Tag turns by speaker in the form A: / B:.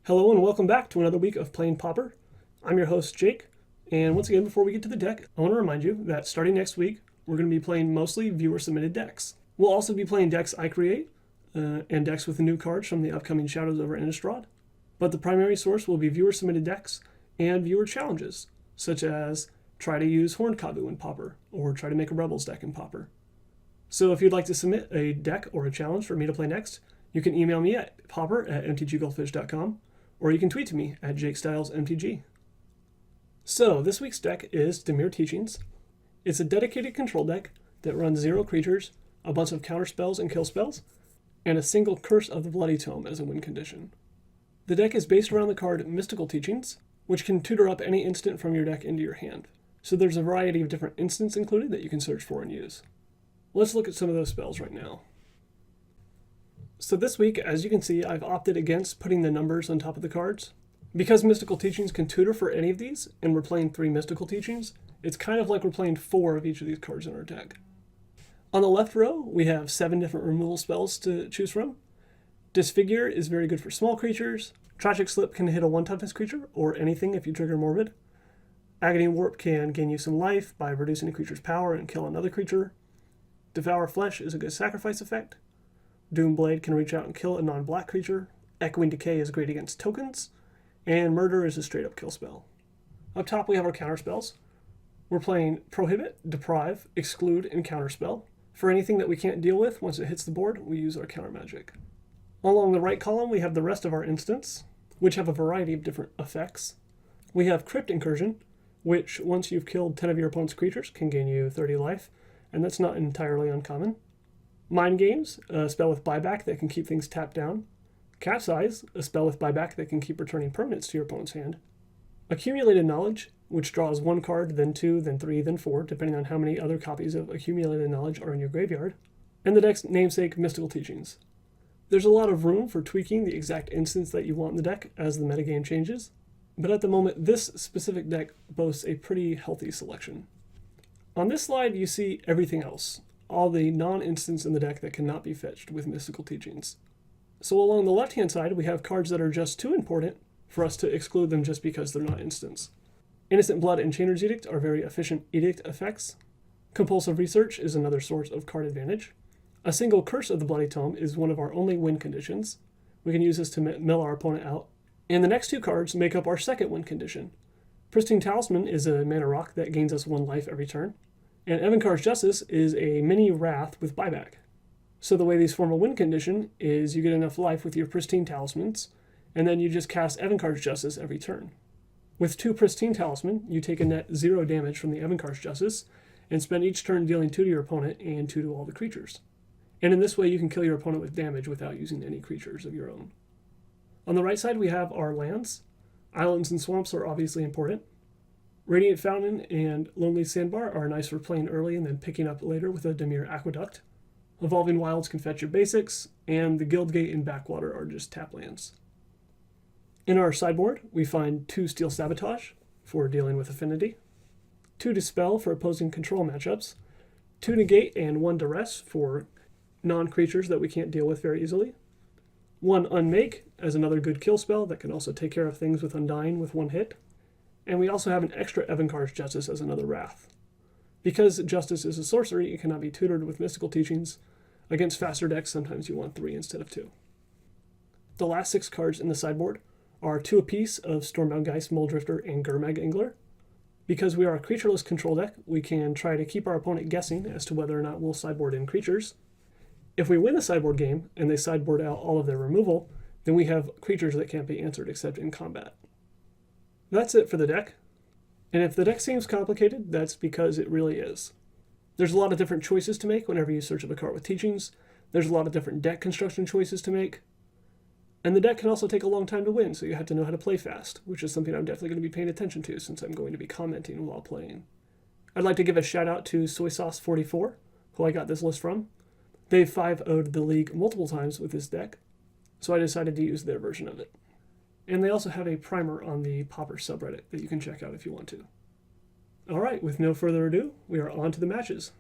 A: Hello and welcome back to another week of playing Pauper. I'm your host Jake, and once again before we get to the deck, I want to remind you that starting next week, we're going to be playing mostly viewer-submitted decks. We'll also be playing decks I create, and decks with new cards from the upcoming Shadows over Innistrad, but the primary source will be viewer-submitted decks and viewer challenges, such as try to use Horned Kabu in Pauper, or try to make a Rebels deck in Pauper. So if you'd like to submit a deck or a challenge for me to play next, you can email me at pauper@mtggoldfish.com, or you can tweet to me at JakeStylesMTG. So, this week's deck is Dimir Teachings. It's a dedicated control deck that runs 0 creatures, a bunch of counterspells and kill spells, and a single Curse of the Bloody Tome as a win condition. The deck is based around the card Mystical Teachings, which can tutor up any instant from your deck into your hand. So there's a variety of different instants included that you can search for and use. Let's look at some of those spells right now. So this week, as you can see, I've opted against putting the numbers on top of the cards. Because Mystical Teachings can tutor for any of these, and we're playing 3 Mystical Teachings, it's kind of like we're playing 4 of each of these cards in our deck. On the left row, we have 7 different removal spells to choose from. Disfigure is very good for small creatures. Tragic Slip can hit a 1-toughness creature, or anything if you trigger Morbid. Agony Warp can gain you some life by reducing a creature's power and kill another creature. Devour Flesh is a good sacrifice effect. Doomblade can reach out and kill a non-black creature. Echoing Decay is great against tokens. And Murder is a straight-up kill spell. Up top we have our counterspells. We're playing Prohibit, Deprive, Exclude, and Counterspell. For anything that we can't deal with once it hits the board, we use our counter magic. Along the right column we have the rest of our instants, which have a variety of different effects. We have Crypt Incursion, which once you've killed 10 of your opponent's creatures can gain you 30 life, and that's not entirely uncommon. Mind Games, a spell with buyback that can keep things tapped down. Capsize, a spell with buyback that can keep returning permanents to your opponent's hand. Accumulated Knowledge, which draws 1 card, then 2, then 3, then 4, depending on how many other copies of Accumulated Knowledge are in your graveyard. And the deck's namesake, Mystical Teachings. There's a lot of room for tweaking the exact instance that you want in the deck as the metagame changes, but at the moment this specific deck boasts a pretty healthy selection. On this slide you see everything else, all the non-instants in the deck that cannot be fetched with Mystical Teachings. So along the left-hand side, we have cards that are just too important for us to exclude them just because they're not instants. Innocent Blood and Chainer's Edict are very efficient edict effects. Compulsive Research is another source of card advantage. A single Curse of the Bloody Tome is one of our only win conditions. We can use this to mill our opponent out. And the next 2 cards make up our second win condition. Pristine Talisman is a mana rock that gains us 1 life every turn. And Evankar's Justice is a mini Wrath with buyback. So the way these form a win condition is you get enough life with your Pristine Talismans, and then you just cast Evankar's Justice every turn. With 2 Pristine Talisman, you take a net 0 damage from the Evankar's Justice, and spend each turn dealing 2 to your opponent and 2 to all the creatures. And in this way you can kill your opponent with damage without using any creatures of your own. On the right side we have our lands. Islands and swamps are obviously important. Radiant Fountain and Lonely Sandbar are nice for playing early and then picking up later with a Dimir Aqueduct. Evolving Wilds can fetch your basics, and the Guildgate and Backwater are just tap lands. In our sideboard, we find 2 Steel Sabotage for dealing with Affinity, 2 Dispel for opposing control matchups, 2 Negate and 1 Duress for non-creatures that we can't deal with very easily, 1 Unmake as another good kill spell that can also take care of things with Undying with 1 hit, and we also have an extra Evankar's Justice as another Wrath. Because Justice is a sorcery, it cannot be tutored with Mystical Teachings. Against faster decks, sometimes you want 3 instead of 2. The last 6 cards in the sideboard are 2 apiece of Stormbound Geist, Muldrifter, and Gurmag Angler. Because we are a creatureless control deck, we can try to keep our opponent guessing as to whether or not we'll sideboard in creatures. If we win the sideboard game, and they sideboard out all of their removal, then we have creatures that can't be answered except in combat. That's it for the deck. And if the deck seems complicated, that's because it really is. There's a lot of different choices to make whenever you search up a card with Teachings. There's a lot of different deck construction choices to make. And the deck can also take a long time to win, so you have to know how to play fast, which is something I'm definitely going to be paying attention to since I'm going to be commenting while playing. I'd like to give a shout out to Soysauce44, who I got this list from. They've 5-0'd the league multiple times with this deck, so I decided to use their version of it. And they also have a primer on the Pauper subreddit that you can check out if you want to. Alright, with no further ado, we are on to the matches.